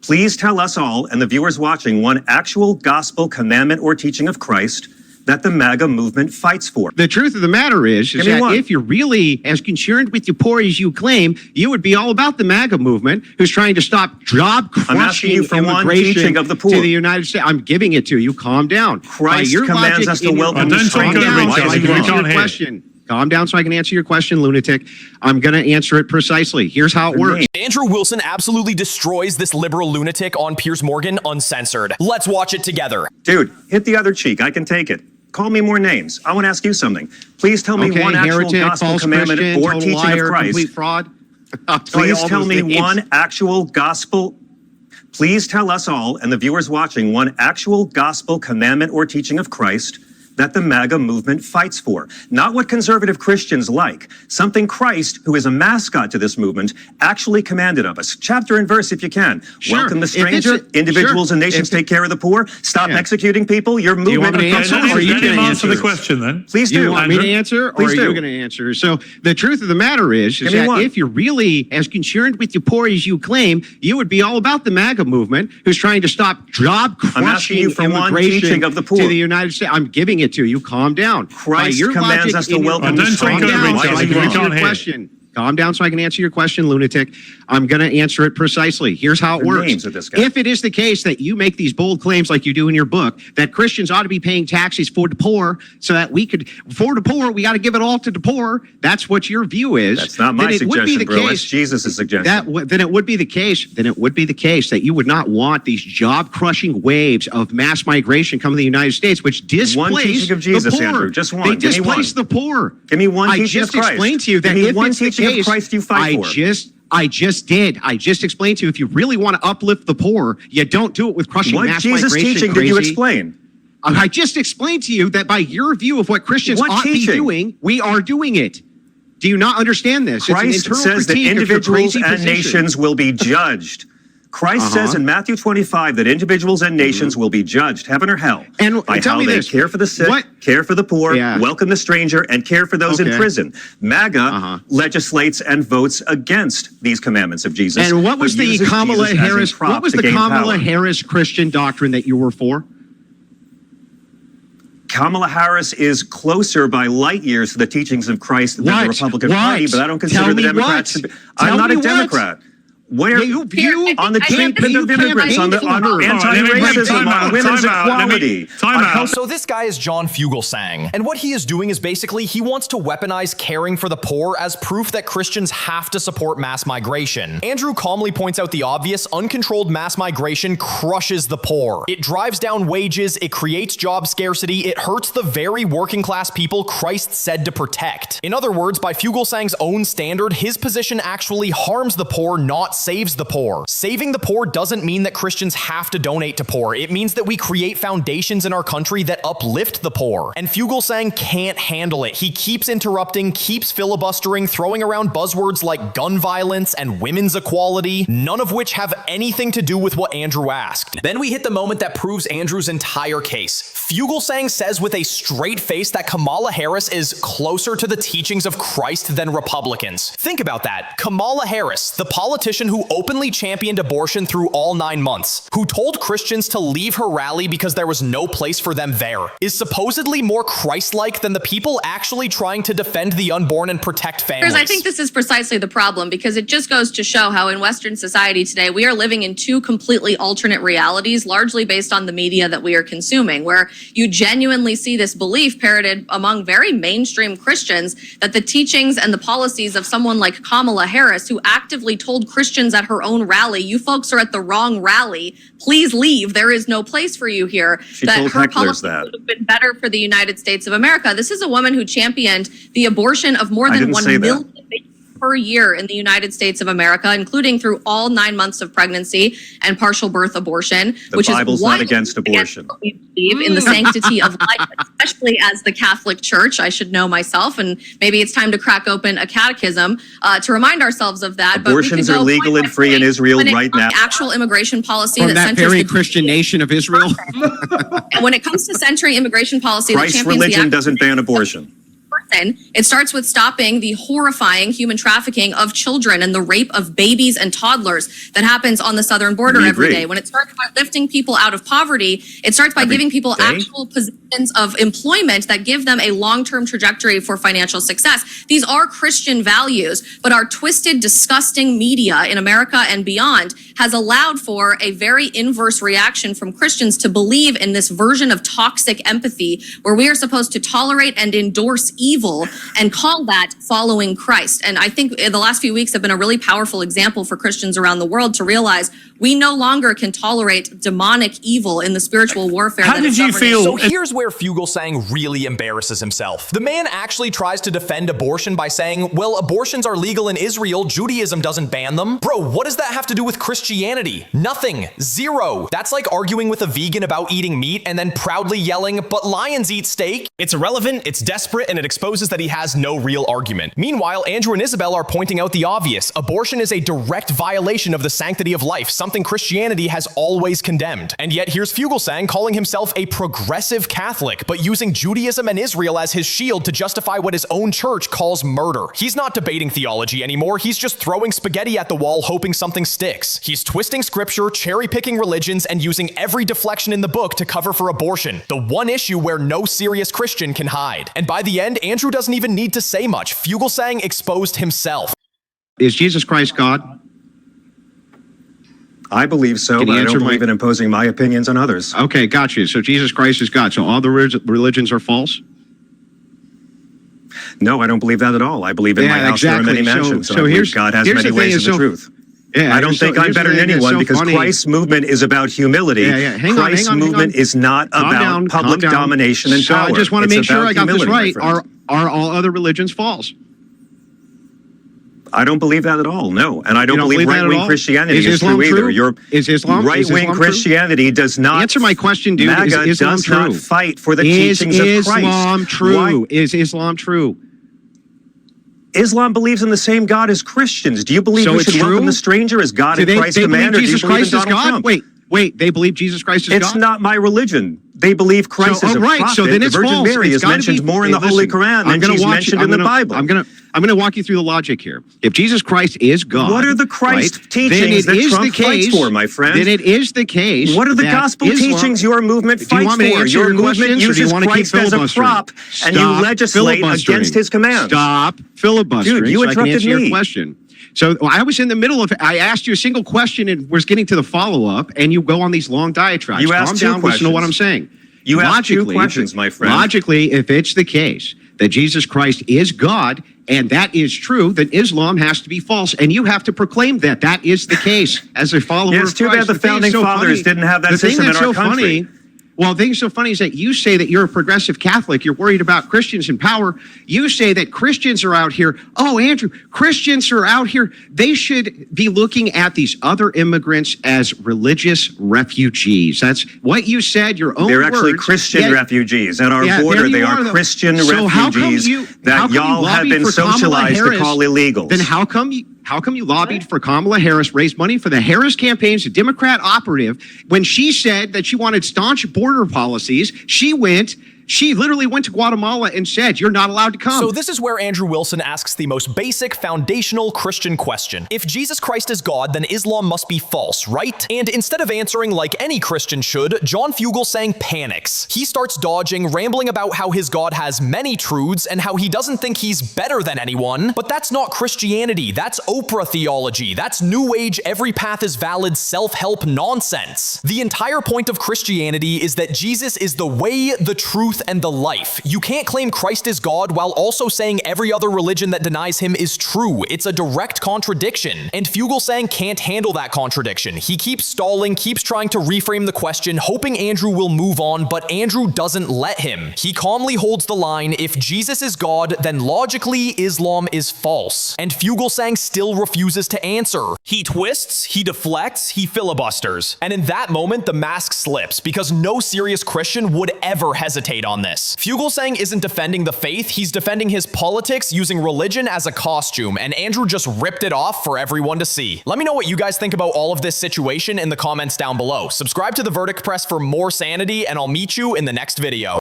Please tell us all and the viewers watching one actual gospel commandment or teaching of Christ that the MAGA movement fights for. The truth of the matter is that if you're really as concerned with the poor as you claim, you would be all about the MAGA movement, who's trying to stop job-crushing immigration of the poor to the United States. I'm giving it to you. Calm down. Christ commands us to welcome the stranger. Calm down so I can answer your question, lunatic. I'm going to answer it precisely. Here's how it works. Andrew Wilson absolutely destroys this liberal lunatic on Piers Morgan uncensored. Let's watch it together. Dude, hit the other cheek. I can take it. Call me more names. I want to ask you something. Please tell me one actual gospel commandment or teaching of Christ. Complete fraud. Please tell me one actual gospel. Please tell us all and the viewers watching one actual gospel commandment or teaching of Christ that the MAGA movement fights for. Not what conservative Christians like. Something Christ, who is a mascot to this movement, actually commanded of us. Chapter and verse, if you can. Sure. Welcome the stranger. Individuals and nations take care of the poor. Stop executing people. Your movement. Do you want me to answer, or are you going to answer the question then? Please do. Do you want me to answer, or are you going to answer? So the truth of the matter is that if you're really as concerned with the poor as you claim, you would be all about the MAGA movement, who's trying to stop job-crushing immigration of the poor to the United States. I'm giving it to you. Calm down. Christ commands us to welcome the stranger. Calm down so I can answer your question, lunatic. I'm going to answer it precisely. Here's how it works. If it is the case that you make these bold claims like you do in your book, that Christians ought to be paying taxes for the poor so that we could, for the poor, we got to give it all to the poor. That's what your view is. That's not my suggestion, bro. That's Jesus' suggestion. Then it would be the case that you would not want these job-crushing waves of mass migration coming to the United States, which displace of Jesus, the poor. Andrew. Just one. They displace the poor. Give me one teaching of Christ. I just explained to you that if it's the case, Christ you fight for. I just did. I just explained to you, if you really want to uplift the poor, you don't do it with crushing mass migration. What Jesus teaching did you explain? I just explained to you that by your view of what Christians ought to be doing, we are doing it. Do you not understand this? Christ says that individuals and nations will be judged. Christ says in Matthew 25 that individuals and nations will be judged, heaven or hell, and by how they care for the sick, care for the poor, welcome the stranger, and care for those in prison. MAGA legislates and votes against these commandments of Jesus. And what was the Kamala Harris? What was the Kamala Harris Christian doctrine that you were for? Kamala Harris is closer by light years to the teachings of Christ than the Republican Party, but I don't consider the Democrats to be. I'm not a Democrat. Where you view on the treatment of immigrants, on anti-racism, on women's equality. So this guy is John Fugelsang, and what he is doing is basically he wants to weaponize caring for the poor as proof that Christians have to support mass migration. Andrew calmly points out the obvious: uncontrolled mass migration crushes the poor. It drives down wages, it creates job scarcity, it hurts the very working class people Christ said to protect. In other words, by Fugelsang's own standard, his position actually harms the poor, not saves the poor. Saving the poor doesn't mean that Christians have to donate to poor. It means that we create foundations in our country that uplift the poor. And Fugelsang can't handle it. He keeps interrupting, keeps filibustering, throwing around buzzwords like gun violence and women's equality, none of which have anything to do with what Andrew asked. Then we hit the moment that proves Andrew's entire case. Fugelsang says with a straight face that Kamala Harris is closer to the teachings of Christ than Republicans. Think about that. Kamala Harris, the politician who openly championed abortion through all 9 months, who told Christians to leave her rally because there was no place for them there, is supposedly more Christ-like than the people actually trying to defend the unborn and protect families. I think this is precisely the problem, because it just goes to show how in Western society today, we are living in two completely alternate realities, largely based on the media that we are consuming, where you genuinely see this belief parroted among very mainstream Christians that the teachings and the policies of someone like Kamala Harris, who actively told Christians at her own rally, you folks are at the wrong rally, please leave, there is no place for you here, that her policies would have been better for the United States of America. This is a woman who championed the abortion of more than 1 million per year in the United States of America, including through all 9 months of pregnancy and partial birth abortion, which is Bible's not against abortion. What we believe in the sanctity of life, especially as the Catholic Church. I should know myself, and maybe it's time to crack open a catechism to remind ourselves of that. Abortions are legal and free in Israel right now. Actual immigration policy from that very Christian nation of Israel. And when it comes to centering immigration policy, Christ's religion doesn't ban abortion. lesson. It starts with stopping the horrifying human trafficking of children and the rape of babies and toddlers that happens on the southern border every day. When it starts by lifting people out of poverty, it starts by giving people actual positions of employment that give them a long-term trajectory for financial success. These are Christian values, but our twisted, disgusting media in America and beyond has allowed for a very inverse reaction from Christians to believe in this version of toxic empathy where we are supposed to tolerate and endorse evil and call that following Christ. And I think the last few weeks have been a really powerful example for Christians around the world to realize we no longer can tolerate demonic evil in the spiritual warfare. How did you feel? So here's where Fugelsang really embarrasses himself. The man actually tries to defend abortion by saying, well, abortions are legal in Israel, Judaism doesn't ban them. Bro, what does that have to do with Christianity? Nothing. Zero. That's like arguing with a vegan about eating meat and then proudly yelling, but lions eat steak. It's irrelevant, it's desperate, and it exposes that he has no real argument. Meanwhile, Andrew and Isabel are pointing out the obvious. Abortion is a direct violation of the sanctity of life, something Christianity has always condemned. And yet here's Fugelsang calling himself a progressive Catholic, but using Judaism and Israel as his shield to justify what his own church calls murder. He's not debating theology anymore, he's just throwing spaghetti at the wall hoping something sticks. He's twisting scripture, cherry-picking religions, and using every deflection in the book to cover for abortion, the one issue where no serious Christian can hide. And by the end, Andrew doesn't even need to say much. Fugelsang exposed himself. Is Jesus Christ God? I believe so, but I don't believe in imposing my opinions on others. Okay, got you. So Jesus Christ is God. So all the religions are false? No, I don't believe that at all. I believe in my house there are many mansions. So here's God has many ways of the truth. Yeah, I don't think I'm better than anyone because Christ's movement is about humility. Christ's movement is not about public domination and power. So I just want to make sure I got this right. Are all other religions false? I don't believe that at all, no. And I don't believe right-wing Christianity is true either. Is Islam right-wing Christianity does not... Answer my question, dude. MAGA is Islam does true? not fight for the teachings of Christ. Is Islam true? Is Islam true? Islam believes in the same God as Christians. Do you believe we should welcome the stranger as God and Christ command, or do you believe in Donald Trump? Wait, they believe Jesus Christ is God? It's not my religion. They believe Christ is a prophet. So then it's the Virgin false. Mary is mentioned more in the Holy Quran than she's mentioned in the Bible. I'm going to walk you through the logic here. If Jesus Christ is God, what are the Christ teachings that Trump fights for, my friend? Then it is the case. What are the gospel teachings your movement fights for? Your movement uses Christ as a prop, and you legislate against his commands. Stop filibustering. Dude, you interrupted me. Your question. So I was in the middle of it. I asked you a single question and was getting to the follow-up, and you go on these long diatribes. You asked Calm down, listen to what I'm saying. You asked two questions, my friend. Logically, if it's the case that Jesus Christ is God, and that is true, then Islam has to be false. And you have to proclaim that that is the case as a follower of Christ. It's too bad the founding fathers didn't have that system in our country. Well, the thing that's so funny is that you say that you're a progressive Catholic. You're worried about Christians in power. You say that Christians are out here. Oh, Andrew, Christians are out here. They should be looking at these other immigrants as religious refugees. That's what you said, your own words. They're actually Christian refugees. At our border, they are Christian refugees that y'all have been socialized to call illegals. Then how come you lobbied for Kamala Harris, raised money for the Harris campaigns, a Democrat operative, when she said that she wanted staunch border policies? She literally went to Guatemala and said, you're not allowed to come. So this is where Andrew Wilson asks the most basic foundational Christian question. If Jesus Christ is God, then Islam must be false, right? And instead of answering like any Christian should, John Fugelsang panics. He starts dodging, rambling about how his God has many truths and how he doesn't think he's better than anyone. But that's not Christianity. That's Oprah theology. That's New Age, every path is valid, self-help nonsense. The entire point of Christianity is that Jesus is the way, the truth, and the life. You can't claim Christ is God while also saying every other religion that denies him is true. It's a direct contradiction. And Fugelsang can't handle that contradiction. He keeps stalling, keeps trying to reframe the question, hoping Andrew will move on, but Andrew doesn't let him. He calmly holds the line, if Jesus is God, then logically Islam is false. And Fugelsang still refuses to answer. He twists, he deflects, he filibusters. And in that moment, the mask slips, because no serious Christian would ever hesitate on this. Fugelsang isn't defending the faith, he's defending his politics using religion as a costume, and Andrew just ripped it off for everyone to see. Let me know what you guys think about all of this situation in the comments down below. Subscribe to The Verdict Press for more sanity, and I'll meet you in the next video.